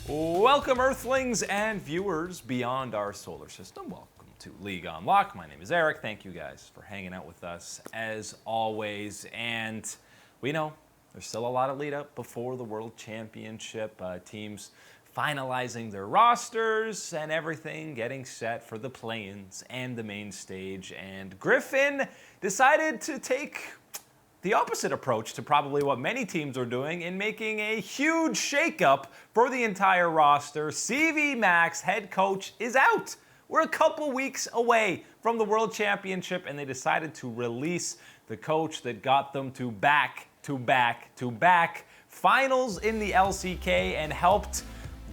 Welcome, Earthlings and viewers beyond our solar system. Welcome to League Unlock. My name is Eric. Thank you guys for hanging out with us as always. And we know there's still a lot of lead up before the World Championship. Teams finalizing their rosters and everything, getting set for the play-ins and the main stage. And Griffin decided to take the opposite approach to probably what many teams are doing in making a huge shakeup for the entire roster. cvMax head coach is out. We're a couple weeks away from the World Championship, and they decided to release the coach that got them to back-to-back finals in the LCK and helped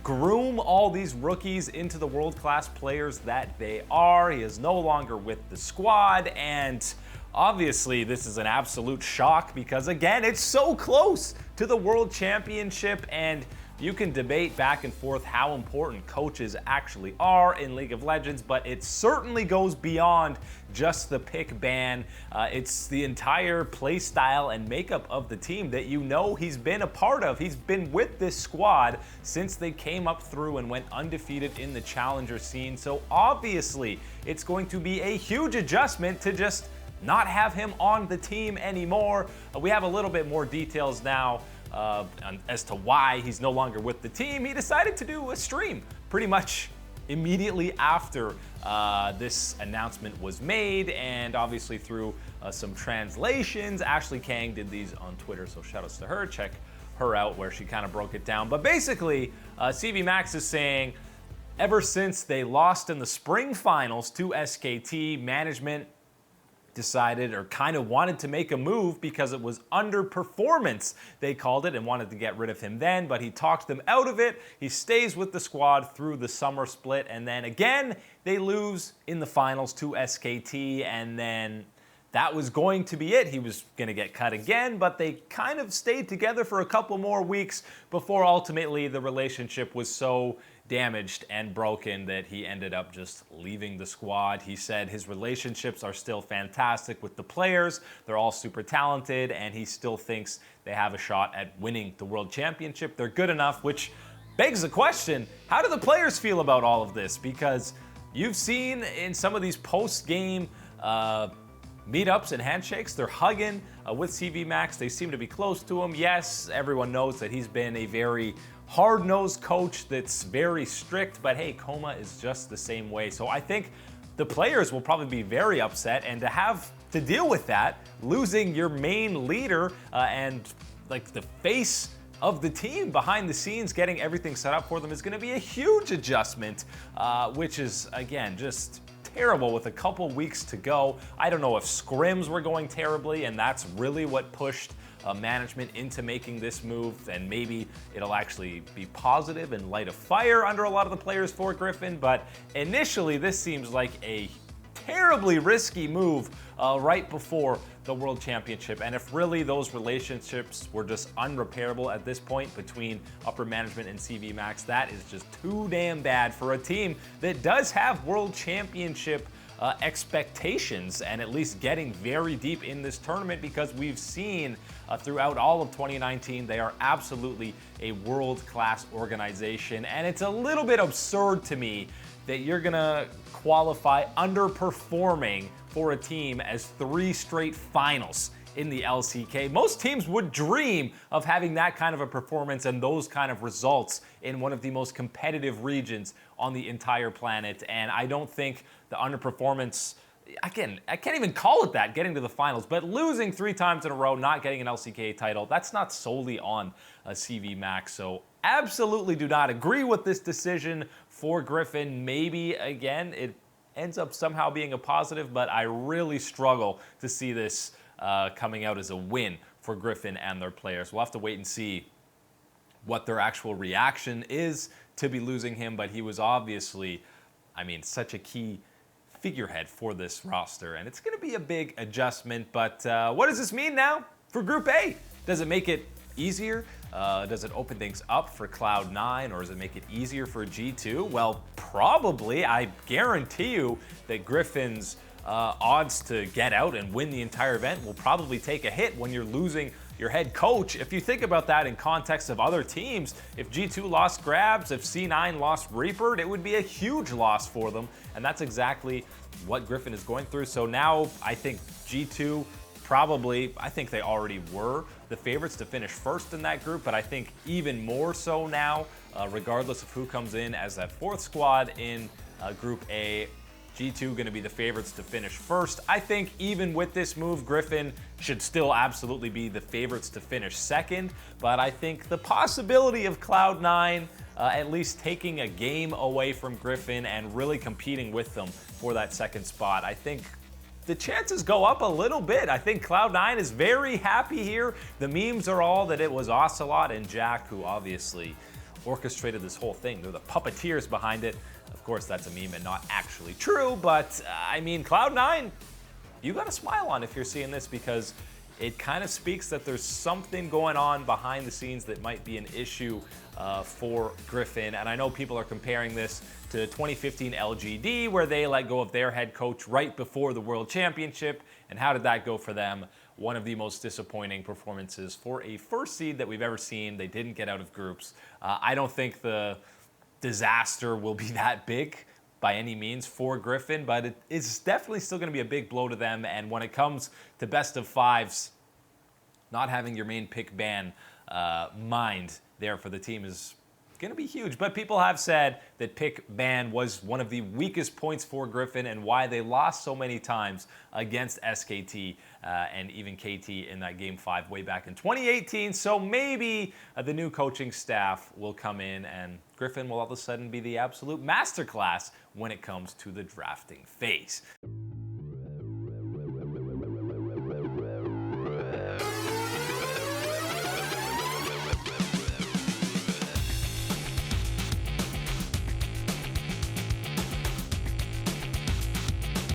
groom all these rookies into the world-class players that they are. He is no longer with the squad, and obviously, this is an absolute shock because, again, it's so close to the World Championship, and you can debate back and forth how important coaches actually are in League of Legends, but it certainly goes beyond just the pick ban. It's the entire play style and makeup of the team that you know he's been a part of. He's been with this squad since they came up through and went undefeated in the challenger scene. So obviously, it's going to be a huge adjustment to just not have him on the team anymore. We have a little bit more details now as to why he's no longer with the team. He decided to do a stream pretty much immediately after this announcement was made, and obviously through some translations. Ashley Kang did these on Twitter, so shout outs to her. Check her out where she kind of broke it down. But basically, cvMax is saying ever since they lost in the spring finals to SKT, management decided or kind of wanted to make a move because it was underperformance, they called it, and wanted to get rid of him then, but he talked them out of it. He stays with the squad through the summer split, and then again, they lose in the finals to SKT, and then that was going to be it. He was going to get cut again, but they kind of stayed together for a couple more weeks before ultimately the relationship was so damaged and broken that he ended up just leaving the squad. He said his relationships are still fantastic with the players. They're all super talented, and he still thinks they have a shot at winning the World Championship. They're good enough, which begs the question, how do the players feel about all of this? Because you've seen in some of these post-game meetups and handshakes, they're hugging with cvMax. They seem to be close to him. Yes, everyone knows that he's been a very hard-nosed coach that's very strict, but hey, Coma is just the same way. So I think the players will probably be very upset, and to have to deal with that, losing your main leader and like the face of the team behind the scenes, getting everything set up for them is going to be a huge adjustment, which is, again, just terrible with a couple weeks to go. I don't know if scrims were going terribly, and that's really what pushed management into making this move, and maybe it'll actually be positive and light a fire under a lot of the players for Griffin, but initially this seems like a terribly risky move right before the World Championship. And if really those relationships were just unrepairable at this point between upper management and cvMax, that is just too damn bad for a team that does have World Championship expectations, and at least getting very deep in this tournament, because we've seen throughout all of 2019 they are absolutely a world-class organization. And it's a little bit absurd to me that you're gonna qualify underperforming for a team as 3 straight finals in the LCK. Most teams would dream of having that kind of a performance and those kind of results in one of the most competitive regions on the entire planet. And I don't think the underperformance, I can't even call it that, getting to the finals, but losing 3 times in a row, not getting an LCK title, that's not solely on cvMax. So absolutely do not agree with this decision for Griffin. Maybe, again, it ends up somehow being a positive, but I really struggle to see this coming out as a win for Griffin and their players. We'll have to wait and see what their actual reaction is to be losing him, but he was obviously, I mean, such a key figurehead for this roster, and it's going to be a big adjustment. But what does this mean now for Group A? Does it make it easier? Does it open things up for Cloud9, or does it make it easier for G2? Well, probably. I guarantee you that Griffin's odds to get out and win the entire event will probably take a hit when you're losing your head coach. If you think about that in context of other teams, if G2 lost Grabs, if C9 lost Reaper, it would be a huge loss for them, and that's exactly what Griffin is going through. So now I think G2 probably, I think they already were the favorites to finish first in that group, but I think even more so now, regardless of who comes in as that fourth squad in Group A, G2 going to be the favorites to finish first. I think even with this move, Griffin should still absolutely be the favorites to finish second, but I think the possibility of Cloud9 at least taking a game away from Griffin and really competing with them for that second spot, I think the chances go up a little bit. I think Cloud9 is very happy here. The memes are all that it was Ocelot and Jack who obviously orchestrated this whole thing. They're the puppeteers behind it. Of course, that's a meme and not actually true, but I mean, Cloud9, you got to smile on if you're seeing this, because it kind of speaks that there's something going on behind the scenes that might be an issue for Griffin. And I know people are comparing this to 2015 LGD, where they let go of their head coach right before the World Championship. And how did that go for them? One of the most disappointing performances for a first seed that we've ever seen. They didn't get out of groups. I don't think the disaster will be that big by any means for Griffin, but it is definitely still going to be a big blow to them. And when it comes to best of fives, not having your main pick ban mind there for the team is going to be huge. But people have said that pick ban was one of the weakest points for Griffin and why they lost so many times against SKT and even KT in that Game 5 way back in 2018. So maybe the new coaching staff will come in and Griffin will all of a sudden be the absolute masterclass when it comes to the drafting phase.